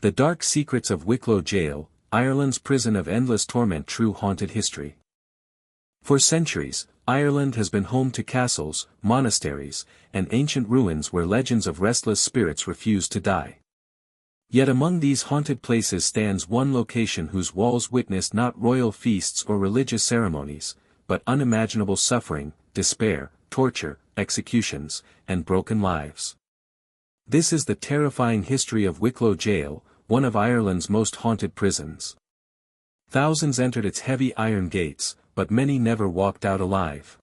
The Dark Secrets of Wicklow Gaol, Ireland's prison of endless torment. True haunted history. For centuries, Ireland has been home to castles, monasteries, and ancient ruins where legends of restless spirits refuse to die. Yet among these haunted places stands one location whose walls witnessed not royal feasts or religious ceremonies, but unimaginable suffering, despair, torture, executions, and broken lives. This is the terrifying history of Wicklow Gaol, one of Ireland's most haunted prisons. Thousands entered its heavy iron gates, but many never walked out alive.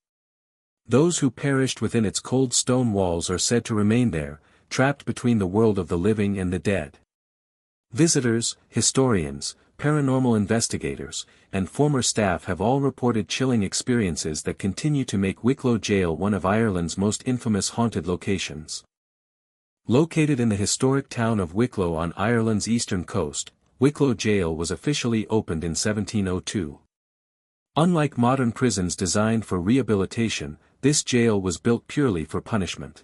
Those who perished within its cold stone walls are said to remain there, trapped between the world of the living and the dead. Visitors, historians, paranormal investigators, and former staff have all reported chilling experiences that continue to make Wicklow Gaol one of Ireland's most infamous haunted locations. Located in the historic town of Wicklow on Ireland's eastern coast, Wicklow Gaol was officially opened in 1702. Unlike modern prisons designed for rehabilitation, this jail was built purely for punishment.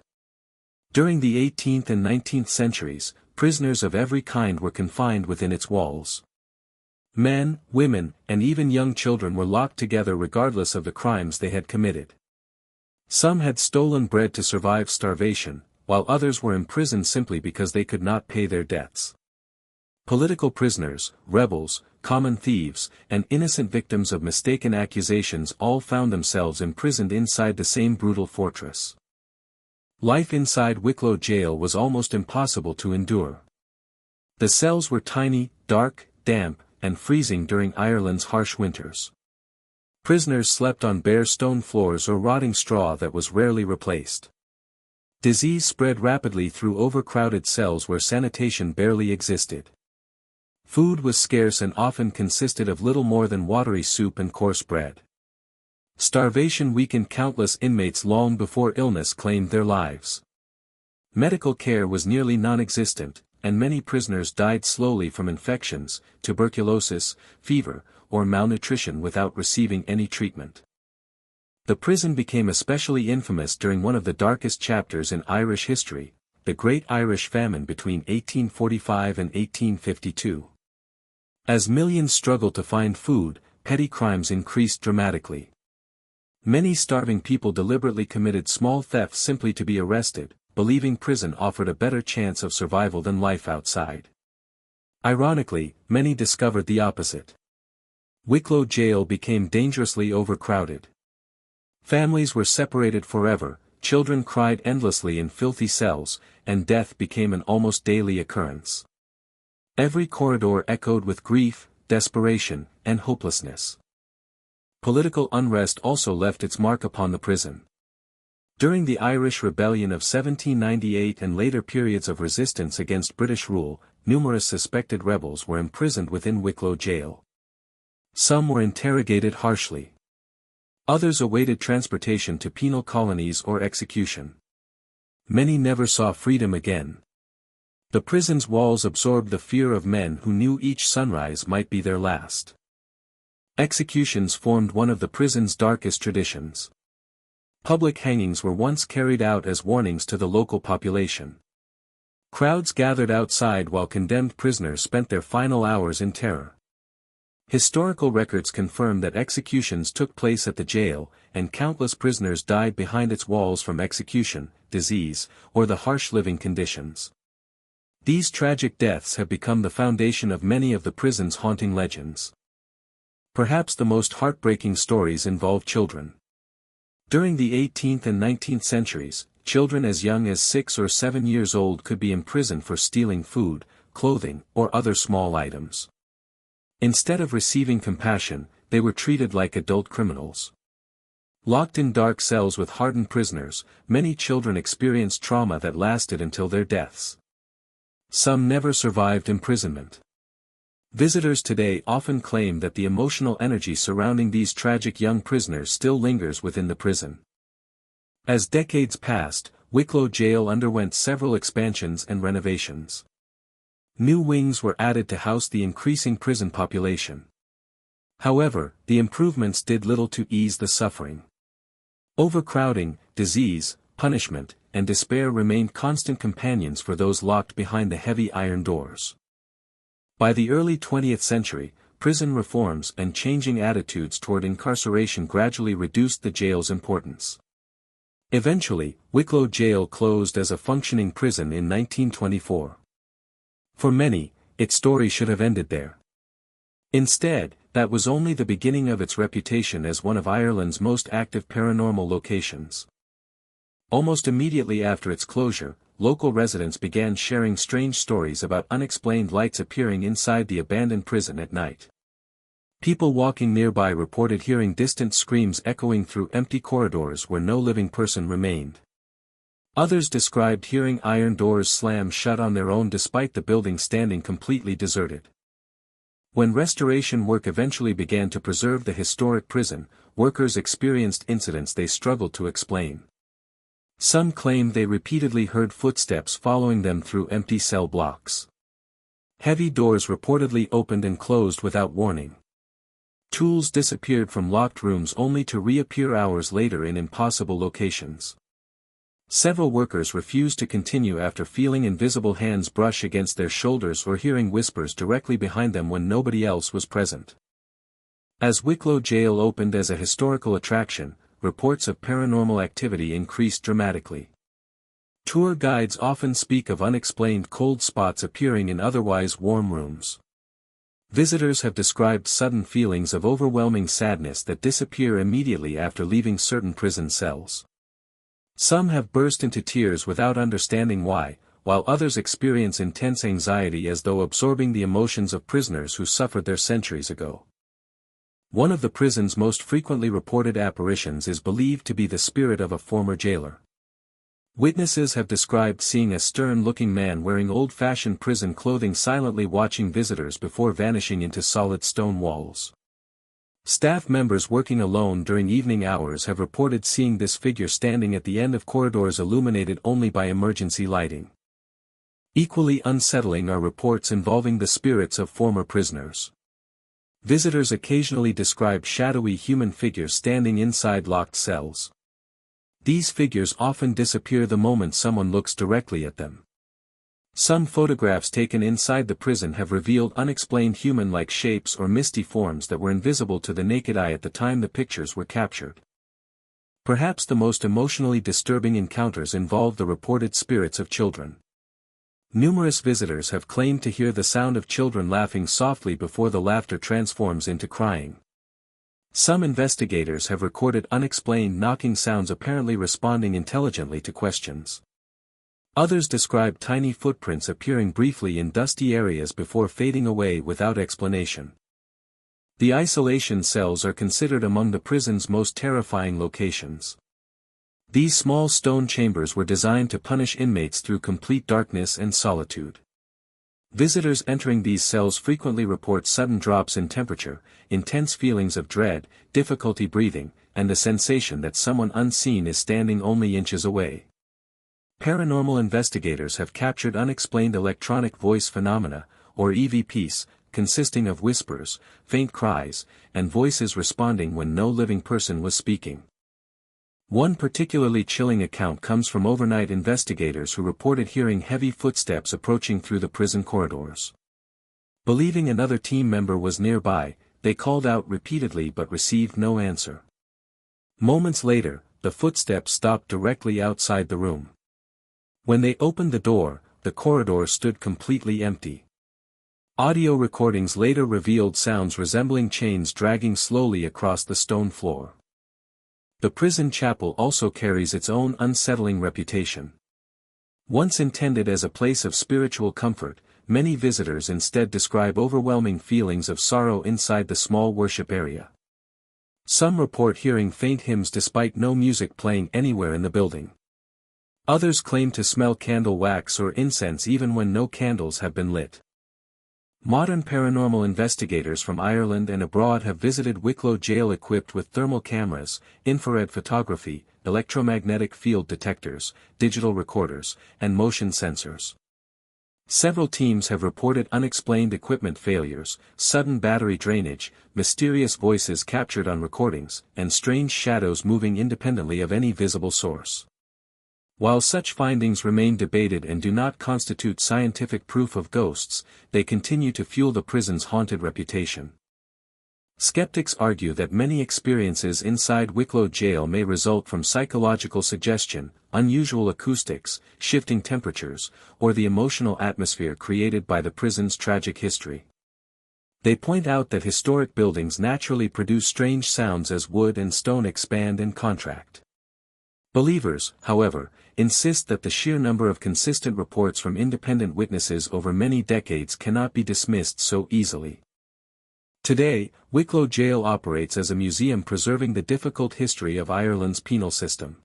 During the 18th and 19th centuries, prisoners of every kind were confined within its walls. Men, women, and even young children were locked together regardless of the crimes they had committed. Some had stolen bread to survive starvation, while others were imprisoned simply because they could not pay their debts. Political prisoners, rebels, common thieves, and innocent victims of mistaken accusations all found themselves imprisoned inside the same brutal fortress. Life inside Wicklow Gaol was almost impossible to endure. The cells were tiny, dark, damp, and freezing during Ireland's harsh winters. Prisoners slept on bare stone floors or rotting straw that was rarely replaced. Disease spread rapidly through overcrowded cells where sanitation barely existed. Food was scarce and often consisted of little more than watery soup and coarse bread. Starvation weakened countless inmates long before illness claimed their lives. Medical care was nearly non-existent, and many prisoners died slowly from infections, tuberculosis, fever, or malnutrition without receiving any treatment. The prison became especially infamous during one of the darkest chapters in Irish history, the Great Irish Famine between 1845 and 1852. As millions struggled to find food, petty crimes increased dramatically. Many starving people deliberately committed small thefts simply to be arrested, believing prison offered a better chance of survival than life outside. Ironically, many discovered the opposite. Wicklow Gaol became dangerously overcrowded. Families were separated forever, children cried endlessly in filthy cells, and death became an almost daily occurrence. Every corridor echoed with grief, desperation, and hopelessness. Political unrest also left its mark upon the prison. During the Irish Rebellion of 1798 and later periods of resistance against British rule, numerous suspected rebels were imprisoned within Wicklow Gaol. Some were interrogated harshly. Others awaited transportation to penal colonies or execution. Many never saw freedom again. The prison's walls absorbed the fear of men who knew each sunrise might be their last. Executions formed one of the prison's darkest traditions. Public hangings were once carried out as warnings to the local population. Crowds gathered outside while condemned prisoners spent their final hours in terror. Historical records confirm that executions took place at the jail, and countless prisoners died behind its walls from execution, disease, or the harsh living conditions. These tragic deaths have become the foundation of many of the prison's haunting legends. Perhaps the most heartbreaking stories involve children. During the 18th and 19th centuries, children as young as 6 or 7 years old could be imprisoned for stealing food, clothing, or other small items. Instead of receiving compassion, they were treated like adult criminals. Locked in dark cells with hardened prisoners, many children experienced trauma that lasted until their deaths. Some never survived imprisonment. Visitors today often claim that the emotional energy surrounding these tragic young prisoners still lingers within the prison. As decades passed, Wicklow Gaol underwent several expansions and renovations. New wings were added to house the increasing prison population. However, the improvements did little to ease the suffering. Overcrowding, disease, punishment, and despair remained constant companions for those locked behind the heavy iron doors. By the early 20th century, prison reforms and changing attitudes toward incarceration gradually reduced the jail's importance. Eventually, Wicklow Gaol closed as a functioning prison in 1924. For many, its story should have ended there. Instead, that was only the beginning of its reputation as one of Ireland's most active paranormal locations. Almost immediately after its closure, local residents began sharing strange stories about unexplained lights appearing inside the abandoned prison at night. People walking nearby reported hearing distant screams echoing through empty corridors where no living person remained. Others described hearing iron doors slam shut on their own despite the building standing completely deserted. When restoration work eventually began to preserve the historic prison, workers experienced incidents they struggled to explain. Some claimed they repeatedly heard footsteps following them through empty cell blocks. Heavy doors reportedly opened and closed without warning. Tools disappeared from locked rooms only to reappear hours later in impossible locations. Several workers refused to continue after feeling invisible hands brush against their shoulders or hearing whispers directly behind them when nobody else was present. As Wicklow Gaol opened as a historical attraction, reports of paranormal activity increased dramatically. Tour guides often speak of unexplained cold spots appearing in otherwise warm rooms. Visitors have described sudden feelings of overwhelming sadness that disappear immediately after leaving certain prison cells. Some have burst into tears without understanding why, while others experience intense anxiety as though absorbing the emotions of prisoners who suffered there centuries ago. One of the prison's most frequently reported apparitions is believed to be the spirit of a former jailer. Witnesses have described seeing a stern-looking man wearing old-fashioned prison clothing silently watching visitors before vanishing into solid stone walls. Staff members working alone during evening hours have reported seeing this figure standing at the end of corridors illuminated only by emergency lighting. Equally unsettling are reports involving the spirits of former prisoners. Visitors occasionally describe shadowy human figures standing inside locked cells. These figures often disappear the moment someone looks directly at them. Some photographs taken inside the prison have revealed unexplained human-like shapes or misty forms that were invisible to the naked eye at the time the pictures were captured. Perhaps the most emotionally disturbing encounters involve the reported spirits of children. Numerous visitors have claimed to hear the sound of children laughing softly before the laughter transforms into crying. Some investigators have recorded unexplained knocking sounds apparently responding intelligently to questions. Others describe tiny footprints appearing briefly in dusty areas before fading away without explanation. The isolation cells are considered among the prison's most terrifying locations. These small stone chambers were designed to punish inmates through complete darkness and solitude. Visitors entering these cells frequently report sudden drops in temperature, intense feelings of dread, difficulty breathing, and the sensation that someone unseen is standing only inches away. Paranormal investigators have captured unexplained electronic voice phenomena, or EVPs, consisting of whispers, faint cries, and voices responding when no living person was speaking. One particularly chilling account comes from overnight investigators who reported hearing heavy footsteps approaching through the prison corridors. Believing another team member was nearby, they called out repeatedly but received no answer. Moments later, the footsteps stopped directly outside the room. When they opened the door, the corridor stood completely empty. Audio recordings later revealed sounds resembling chains dragging slowly across the stone floor. The prison chapel also carries its own unsettling reputation. Once intended as a place of spiritual comfort, many visitors instead describe overwhelming feelings of sorrow inside the small worship area. Some report hearing faint hymns despite no music playing anywhere in the building. Others claim to smell candle wax or incense even when no candles have been lit. Modern paranormal investigators from Ireland and abroad have visited Wicklow Gaol equipped with thermal cameras, infrared photography, electromagnetic field detectors, digital recorders, and motion sensors. Several teams have reported unexplained equipment failures, sudden battery drainage, mysterious voices captured on recordings, and strange shadows moving independently of any visible source. While such findings remain debated and do not constitute scientific proof of ghosts, they continue to fuel the prison's haunted reputation. Skeptics argue that many experiences inside Wicklow Gaol may result from psychological suggestion, unusual acoustics, shifting temperatures, or the emotional atmosphere created by the prison's tragic history. They point out that historic buildings naturally produce strange sounds as wood and stone expand and contract. Believers, however, insist that the sheer number of consistent reports from independent witnesses over many decades cannot be dismissed so easily. Today, Wicklow Gaol operates as a museum preserving the difficult history of Ireland's penal system.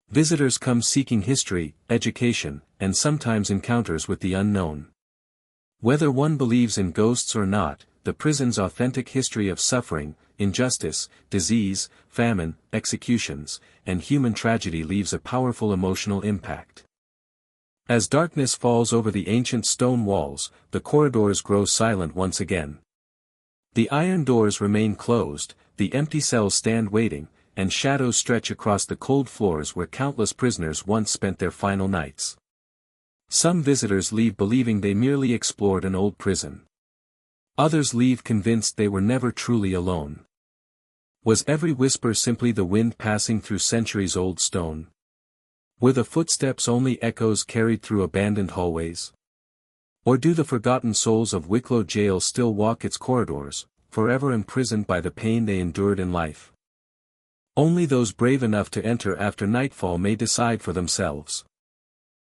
Visitors come seeking history, education, and sometimes encounters with the unknown. Whether one believes in ghosts or not, the prison's authentic history of suffering, injustice, disease, famine, executions, and human tragedy leaves a powerful emotional impact. As darkness falls over the ancient stone walls, the corridors grow silent once again. The iron doors remain closed, the empty cells stand waiting, and shadows stretch across the cold floors where countless prisoners once spent their final nights. Some visitors leave believing they merely explored an old prison. Others leave convinced they were never truly alone. Was every whisper simply the wind passing through centuries-old stone? Were the footsteps only echoes carried through abandoned hallways? Or do the forgotten souls of Wicklow Gaol still walk its corridors, forever imprisoned by the pain they endured in life? Only those brave enough to enter after nightfall may decide for themselves.